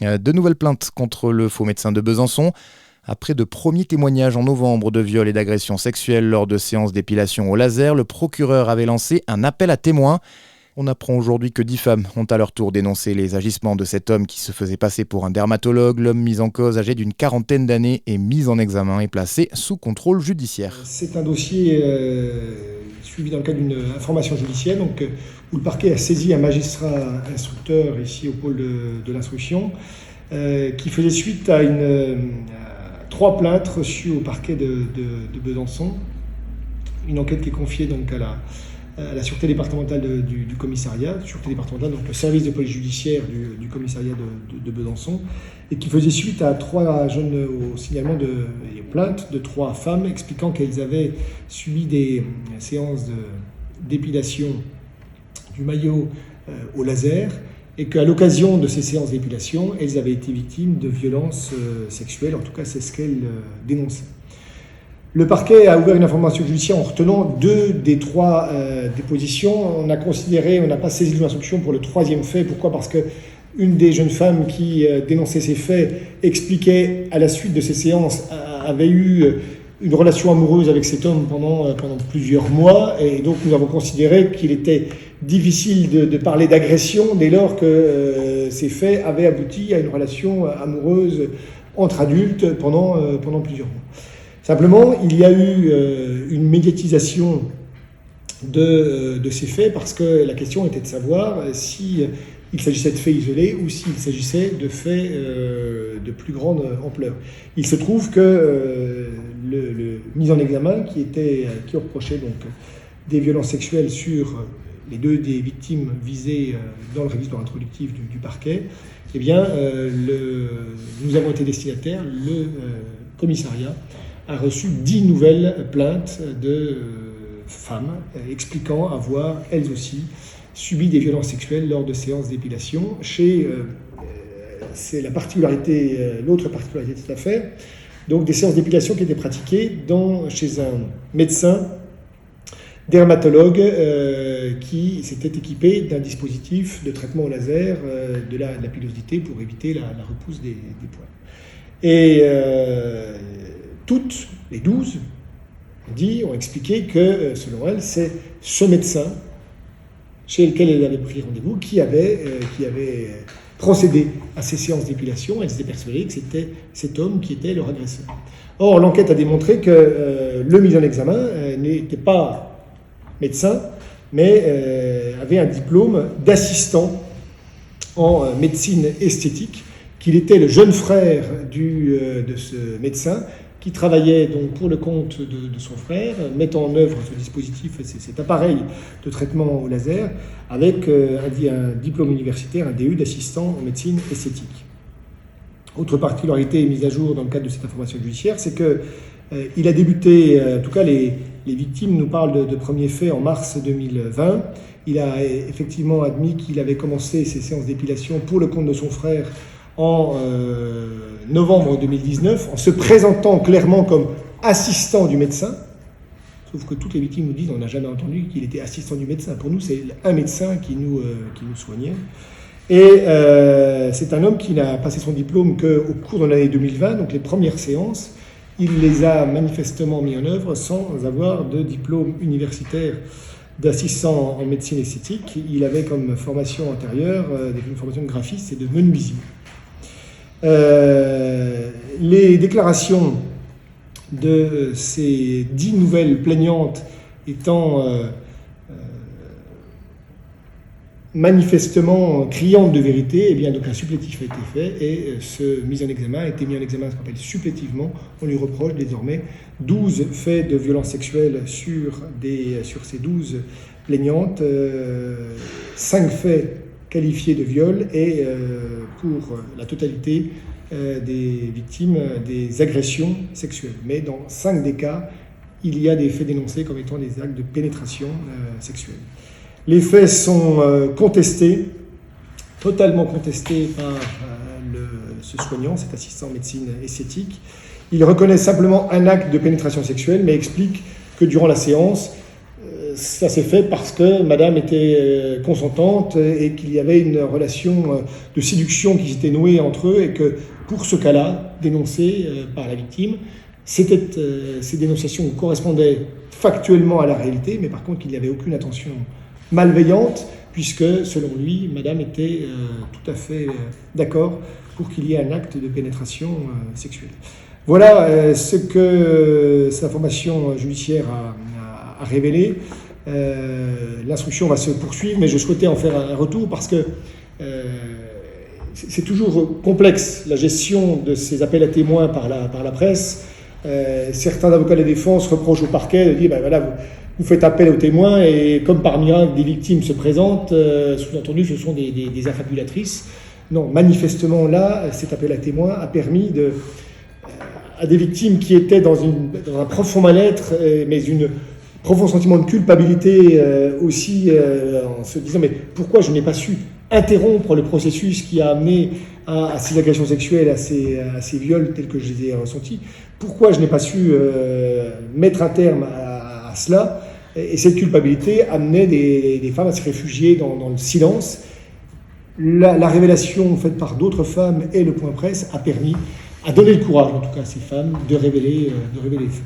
De nouvelles plaintes contre le faux médecin de Besançon. Après de premiers témoignages en novembre de viols et d'agressions sexuelles lors de séances d'épilation au laser, le procureur avait lancé un appel à témoins. On apprend aujourd'hui que 10 femmes ont à leur tour dénoncé les agissements de cet homme qui se faisait passer pour un dermatologue. L'homme mis en cause, âgé d'une quarantaine d'années, est mis en examen et placé sous contrôle judiciaire. C'est un dossier suivi dans le cadre d'une information judiciaire, où le parquet a saisi un magistrat instructeur ici au pôle de l'instruction, qui faisait suite à 3 plaintes reçues au parquet de Besançon. Une enquête qui est confiée donc à la sûreté départementale du commissariat, sûreté départementale, donc le service de police judiciaire du commissariat de Besançon, et qui faisait suite à 3 jeunes au signalement et plaintes de 3 femmes expliquant qu'elles avaient subi des séances d'épilation du maillot au laser, et qu'à l'occasion de ces séances d'épilation, elles avaient été victimes de violences sexuelles, en tout cas c'est ce qu'elles dénonçaient. Le parquet a ouvert une information judiciaire en retenant 2 des 3 dépositions. On n'a pas saisi de l'instruction pour le 3e fait. Pourquoi ? Parce que une des jeunes femmes qui dénonçait ces faits expliquait, à la suite de ces séances, avait eu une relation amoureuse avec cet homme pendant plusieurs mois. Et donc nous avons considéré qu'il était difficile de parler d'agression dès lors que ces faits avaient abouti à une relation amoureuse entre adultes pendant plusieurs mois. Simplement, il y a eu une médiatisation de ces faits parce que la question était de savoir s'il s'agissait de faits isolés ou s'il s'agissait de faits de plus grande ampleur. Il se trouve que le mis en examen qui reprochait donc des violences sexuelles sur les 2 des victimes visées dans le réquisitoire introductif du parquet, eh bien, nous avons été destinataires, le commissariat a reçu 10 nouvelles plaintes de femmes expliquant avoir, elles aussi, subi des violences sexuelles lors de séances d'épilation. C'est l'autre particularité de cette affaire, donc des séances d'épilation qui étaient pratiquées chez un médecin dermatologue qui s'était équipé d'un dispositif de traitement au laser de la pilosité pour éviter la repousse des poils. Et toutes les 12 ont expliqué que, selon elles, c'est ce médecin chez lequel elles avaient pris rendez-vous qui avait procédé à ces séances d'épilation. Elles étaient persuadées que c'était cet homme qui était leur agresseur. Or, l'enquête a démontré que le mis en examen n'était pas médecin, mais avait un diplôme d'assistant en médecine esthétique, qu'il était le jeune frère de ce médecin, qui travaillait donc pour le compte de son frère, mettant en œuvre ce dispositif, cet appareil de traitement au laser, avec un diplôme universitaire, un DU d'assistant en médecine esthétique. Autre particularité mise à jour dans le cadre de cette information judiciaire, c'est qu'il a débuté, en tout cas les victimes nous parlent de premiers faits en mars 2020. Il a effectivement admis qu'il avait commencé ses séances d'épilation pour le compte de son frère en novembre 2019, en se présentant clairement comme assistant du médecin, sauf que toutes les victimes nous disent on n'a jamais entendu qu'il était assistant du médecin. Pour nous, c'est un médecin qui nous soignait. Et c'est un homme qui n'a passé son diplôme qu'au cours de l'année 2020, donc les premières séances, il les a manifestement mis en œuvre sans avoir de diplôme universitaire d'assistant en médecine esthétique. Il avait comme formation antérieure une formation de graphiste et de menuisier. Les déclarations de ces 10 nouvelles plaignantes étant manifestement criantes de vérité, eh bien, donc un supplétif a été fait et ce mis en examen a été mis en examen, ce qu'on appelle supplétivement. On lui reproche désormais 12 faits de violences sexuelles sur ces 12 plaignantes, 5 faits qualifiés de viol et pour la totalité des victimes des agressions sexuelles. Mais dans 5 des cas, il y a des faits dénoncés comme étant des actes de pénétration sexuelle. Les faits sont contestés, totalement contestés par ce soignant, cet assistant en médecine esthétique. Il reconnaît simplement un acte de pénétration sexuelle, mais explique que durant la séance, ça s'est fait parce que madame était consentante et qu'il y avait une relation de séduction qui s'était nouée entre eux et que pour ce cas-là, dénoncé par la victime, ces dénonciations correspondaient factuellement à la réalité, mais par contre qu'il n'y avait aucune intention malveillante, puisque selon lui, madame était tout à fait d'accord pour qu'il y ait un acte de pénétration sexuelle. Voilà ce que cette information judiciaire a révélé. L'instruction va se poursuivre, mais je souhaitais en faire un retour parce que c'est toujours complexe la gestion de ces appels à témoins par la presse. Certains avocats de la défense reprochent au parquet de dire ben voilà, vous faites appel aux témoins et comme par miracle des victimes se présentent, sous-entendu ce sont des affabulatrices. Non, manifestement là, cet appel à témoins a permis à des victimes qui étaient dans un profond mal-être, mais un profond sentiment de culpabilité aussi, en se disant mais pourquoi je n'ai pas su interrompre le processus qui a amené à ces agressions sexuelles, à ces viols tels que je les ai ressentis. Pourquoi je n'ai pas su mettre un terme à cela? Et cette culpabilité amenait des femmes à se réfugier dans le silence. La révélation faite par d'autres femmes et le point presse a permis, a donné le courage en tout cas à ces femmes de révéler les faits.